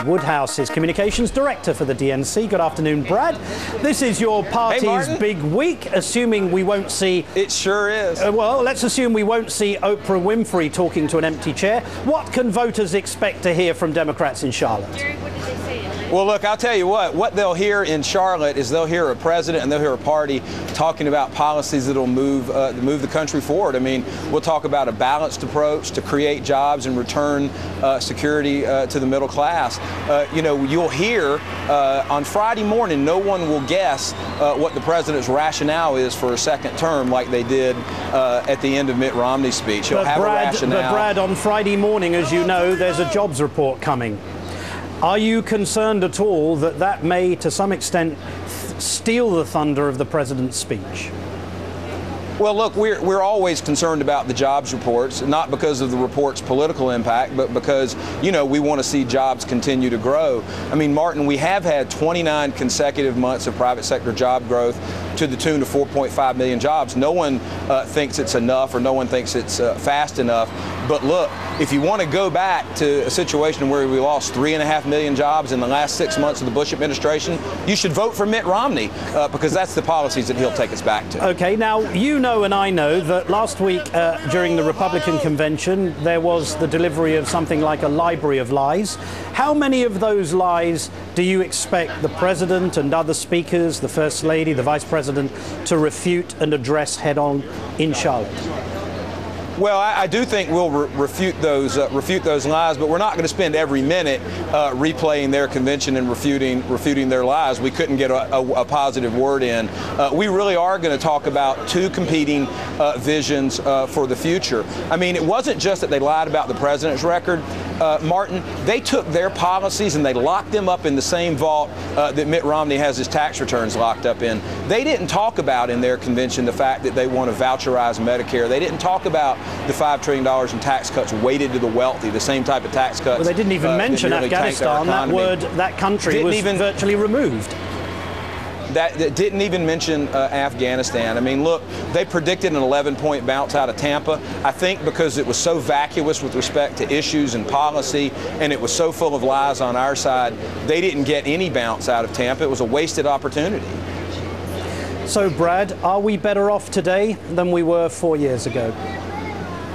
Woodhouse is Communications Director for the DNC. Good afternoon, Brad. This is your party's big week, assuming we won't see... It sure is. Well, let's assume we won't see Oprah Winfrey talking to an empty chair. What can voters expect to hear from Democrats in Charlotte? Jerry, what did they say? Well, look, I'll tell you what they'll hear in Charlotte is they'll hear a president and they'll hear a party talking about policies that'll move the country forward. I mean, we'll talk about a balanced approach to create jobs and return security to the middle class. You'll hear on Friday morning, no one will guess what the president's rationale is for a second term like they did at the end of Mitt Romney's speech. He'll have a rationale. But Brad, on Friday morning, as you know, there's a jobs report coming. Are you concerned at all that that may, to some extent, steal the thunder of the president's speech? Well, look, we're always concerned about the jobs reports, not because of the report's political impact, but because, we want to see jobs continue to grow. I mean, Martin, we have had 29 consecutive months of private sector job growth to the tune of 4.5 million jobs. No one thinks it's enough, or no one thinks it's fast enough. But look, if you want to go back to a situation where we lost 3.5 million jobs in the last 6 months of the Bush administration, you should vote for Mitt Romney because that's the policies that he'll take us back to. Okay, now you know and I know that last week during the Republican convention there was the delivery of something like a library of lies. How many of those lies do you expect the president and other speakers, the First Lady, the Vice President, to refute and address head-on in Charlotte? Well, I do think we'll refute those lies, but we're not going to spend every minute replaying their convention and refuting their lies. We couldn't get a positive word in. We really are going to talk about two competing visions for the future. I mean, it wasn't just that they lied about the president's record, Martin. They took their policies and they locked them up in the same vault that Mitt Romney has his tax returns locked up in. They didn't talk about in their convention the fact that they want to voucherize Medicare. They didn't talk about the $5 trillion in tax cuts weighted to the wealthy, the same type of tax cuts. Well, they didn't even mention Afghanistan. That country was virtually removed. That didn't even mention Afghanistan. I mean, look, they predicted an 11-point bounce out of Tampa. I think because it was so vacuous with respect to issues and policy, and it was so full of lies on our side, they didn't get any bounce out of Tampa. It was a wasted opportunity. So, Brad, are we better off today than we were 4 years ago?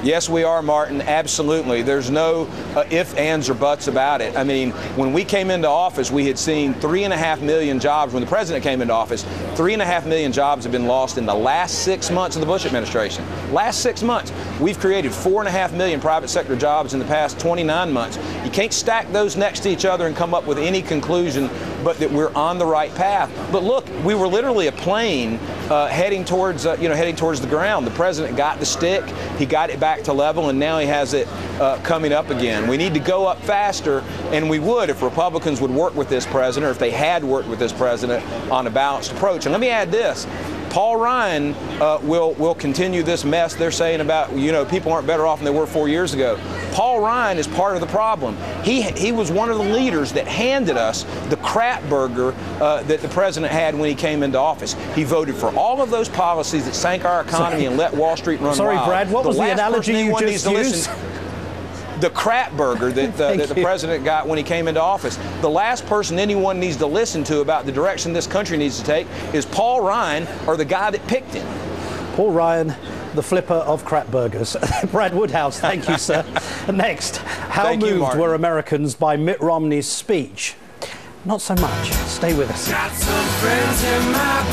Yes, we are, Martin, absolutely. There's no ifs, ands, or buts about it. I mean, when we came into office, we had seen 3.5 million jobs. When the president came into office, 3.5 million jobs have been lost in the last 6 months of the Bush administration. Last 6 months, we've created 4.5 million private sector jobs in the past 29 months. You can't stack those next to each other and come up with any conclusion but that we're on the right path. But look, we were literally a plane heading towards the ground. The president got the stick, he got it back to level, and now he has it coming up again. We need to go up faster, and we would if Republicans would work with this president, or if they had worked with this president on a balanced approach. And let me add this. Paul Ryan will continue this mess they're saying about, people aren't better off than they were 4 years ago. Paul Ryan is part of the problem. He was one of the leaders that handed us the crap burger that the president had when he came into office. He voted for all of those policies that sank our economy and let Wall Street run wild. Sorry, Brad, what was the analogy you just used? The crap burger that the president got when he came into office. The last person anyone needs to listen to about the direction this country needs to take is Paul Ryan, or the guy that picked him. Paul Ryan, the flipper of crap burgers. Brad Woodhouse, thank you, sir. Next, how moved were Americans by Mitt Romney's speech? Not so much. Stay with us. Got some friends in my